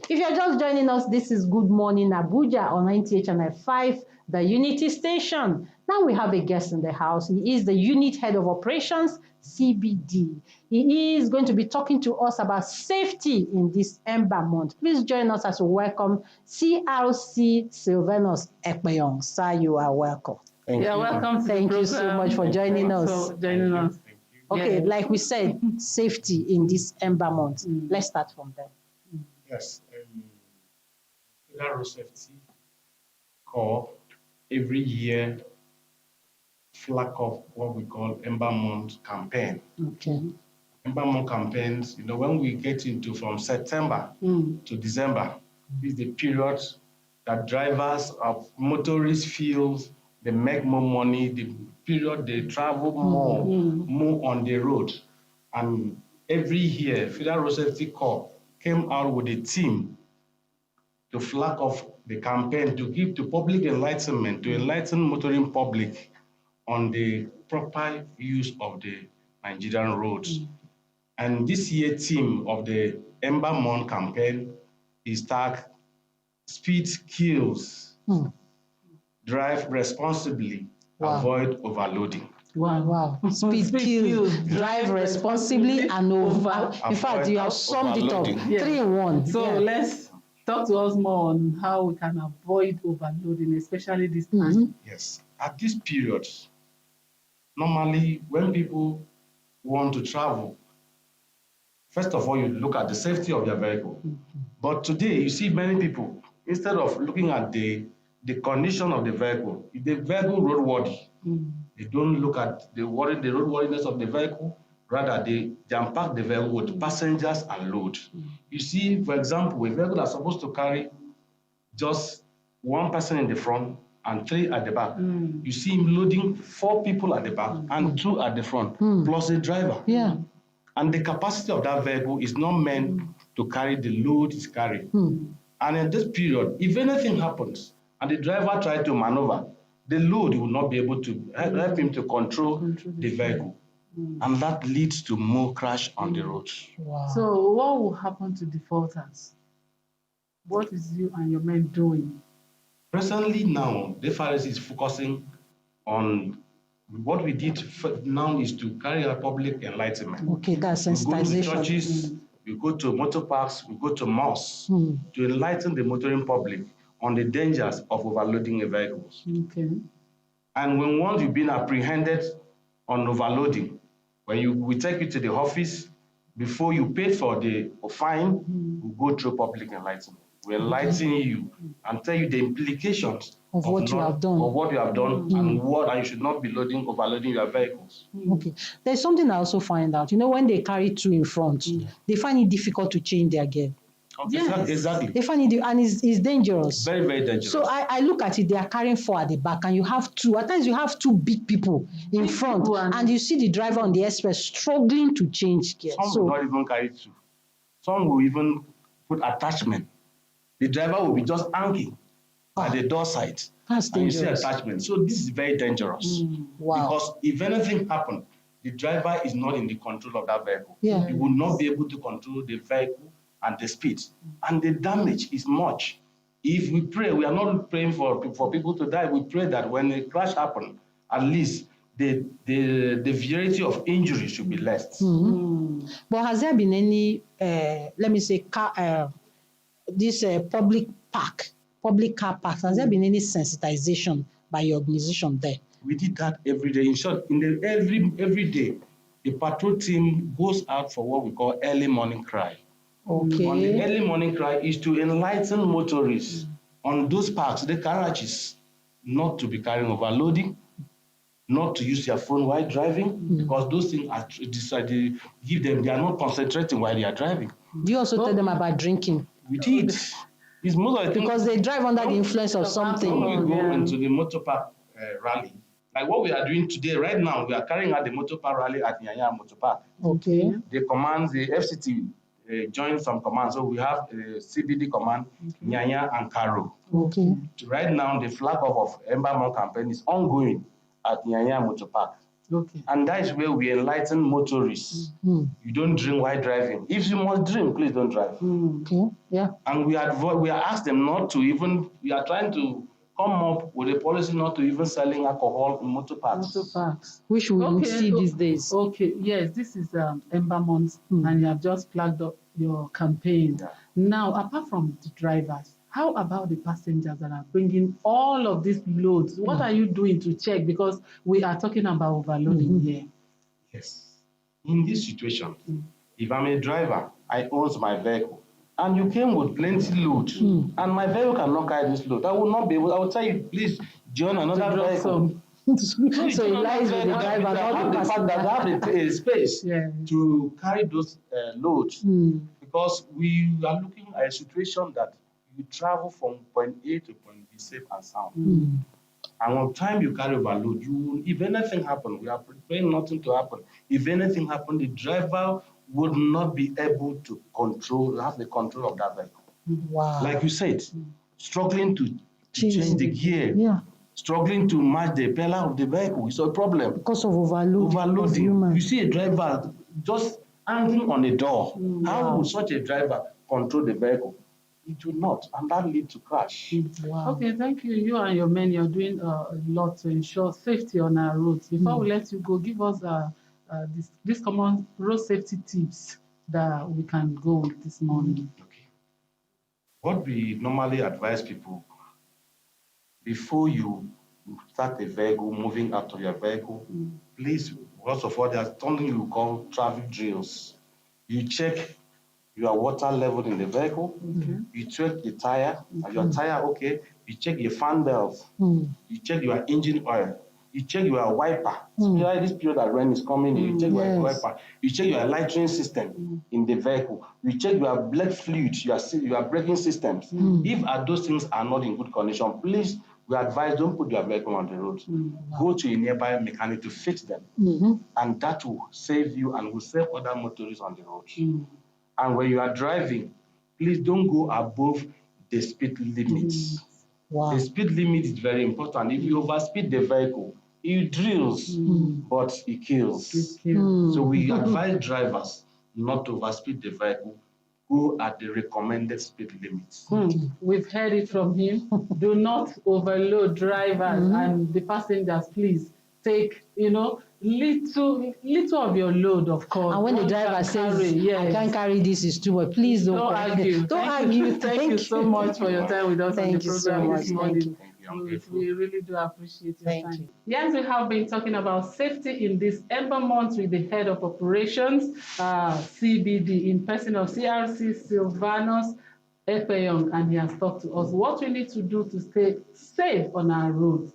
If you're just joining us, this is Good Morning Abuja on 98 Channel 5, the Unity Station. Now we have a guest in the house. He is the Unit Head of Operations, CBD. He is going to be talking to us about safety in this Ember month. Please join us as we welcome CRC Sylvanus Ekpeyon. Sir, you are welcome. Thank you. Welcome. Thank you so much for joining us. Okay, like we said, safety in this Ember month. Let's start from there. Yes, Federal Road Safety Corps every year flag off what we call Ember Month campaign. Okay. Ember Month campaigns, when we get into from September to December, is the period that drivers of motorists feel they make more money, the period they travel more on the road. And every year, Federal Road Safety Corps came out with a team to flag off the campaign to give to public enlightenment, to enlighten motoring public on the proper use of the Nigerian roads. And this year theme of the Ember Month campaign is tagged Speed Kills, Drive Responsibly, Avoid Overloading. Wow. Speed kills, drive responsibly, and over. In fact, you have summed it up. 3 in 1. So let's talk to us more on how we can avoid overloading, especially this time. Yes. At this period, normally when people want to travel, first of all, you look at the safety of their vehicle. But today, you see many people, instead of looking at the condition of the vehicle roadworthy, they don't look at the roadworthiness of the vehicle. Rather, they unpack the vehicle with passengers and load. You see, for example, a vehicle that's supposed to carry just 1 person in the front and 3 at the back. You see him loading 4 people at the back and 2 at the front, plus a driver. Yeah. And the capacity of that vehicle is not meant to carry the load it's carrying. And in this period, if anything happens and the driver tries to maneuver, the load will not be able to help him to control the vehicle. And that leads to more crash on the roads. Wow. So what will happen to defaulters? What is you and your men doing? Presently now, the FRS is focusing on what we did now is to carry out public enlightenment. Okay, that's We go to sensitization. churches, we go to motor parks, we go to mosques to enlighten the motoring public on the dangers of overloading the vehicles. Okay. And once you've been apprehended on overloading, when we take you to the office, before you pay for the fine, we go through public enlightenment. We enlighten you and tell you the implications Of what you have done. And you should not be overloading your vehicles. Okay. There's something I also find out. When they carry 2 in front, they find it difficult to change their gear. Yes. Exactly. They find it, and it's dangerous. Very, very dangerous. So I look at it, they are carrying 4 at the back, and you have 2. At times you have 2 big people in front, and you see the driver on the express struggling to change gear. Some will not even carry 2. Some will even put attachment. The driver will be just hanging at the door side. That's dangerous. And you see attachment. So this is very dangerous. Wow. Because if anything happens, the driver is not in the control of that vehicle. Yeah. He will not be able to control the vehicle and the speed. And the damage is much. If we pray, we are not praying for people to die. We pray that when a crash happens, at least the severity of injury should be less. But has there been any, let me say, public car parks, has there been any sensitization by your organization there? We did that every day. In short, every day, the patrol team goes out for what we call early morning cry. Okay. On the early morning cry is to enlighten motorists on those parks, the garages, not to be carrying overloading, not to use their phone while driving, because those things are decided they are not concentrating while they are driving. Do you also tell them about drinking? We did. It's most of the things. Because they drive under the influence of something. When we go into the motor park rally, like what we are doing today, right now, we are carrying out the motor park rally at Nyanya Motor Park. Okay. The commands, the FCT joined some commands. So we have CBD command, Nyanya and Karo. Okay. Right now, the flag off of Ember Month campaign is ongoing at Nyanya Motor Park. Okay. And that is where we enlighten motorists. You don't drink while driving. If you must drink, please don't drive. Okay. Yeah. And we are asked them not to even, we are trying to come up with a policy not to even selling alcohol in motor parks. Motor parks. Which we would see these days. Okay, yes, this is Ember month, and you have just flagged up your campaign. Yeah. Now, apart from the drivers, how about the passengers that are bringing all of these loads? What are you doing to check? Because we are talking about overloading here. Yes. In this situation, if I'm a driver, I own my vehicle, and you came with plenty load, and my vehicle cannot carry this load, I will not be able, I will tell you, please join another vehicle. So it lies with the driver, not the fact that I have a space to carry those loads. Because we are looking at a situation that you travel from point A to point B safe and sound. And on time you carry overload, if anything happens, we are preparing nothing to happen. If anything happens, the driver would not be able to have the control of that vehicle. Wow. Like you said, struggling to change the gear, struggling to match the pedal of the vehicle is a problem. Because of overloading. You see a driver just hanging on the door. How would such a driver control the vehicle? It will not, and that leads to crash. Wow. Okay, thank you. You and your men, you're doing a lot to ensure safety on our roads. Before we let you go, give us this common road safety tips that we can go with this morning. Okay. What we normally advise people, before you start a vehicle, moving out of your vehicle, please, first of all, there's something you call traffic drills. You check your water level in the vehicle, you check the tire, and your tire okay, you check your fan belt, you check your engine oil, you check your wiper. Especially this period that rain is coming, you check your wiper, you check your lightning system in the vehicle, you check your brake fluid, your braking systems. If those things are not in good condition, please, we advise don't put your vehicle on the road. Go to a nearby mechanic to fix them, and that will save you and will save other motorists on the road. And when you are driving, please don't go above the speed limit. Wow. The speed limit is very important. If you overspeed the vehicle, it drills, but it kills. So we advise drivers not to overspeed the vehicle. Go at the recommended speed limits. We've heard it from him. Do not overload drivers and the passengers, please. Take, little of your load, of course. And when the driver says, I can't carry this, is too much, please don't argue. Don't argue. Thank you so much for your time with us on the program this morning. We really do appreciate your time. Yes, we have been talking about safety in this Ember month with the head of operations, CBD, in person of CRC Silvanus Epeyong, and he has talked to us what we need to do to stay safe on our roads.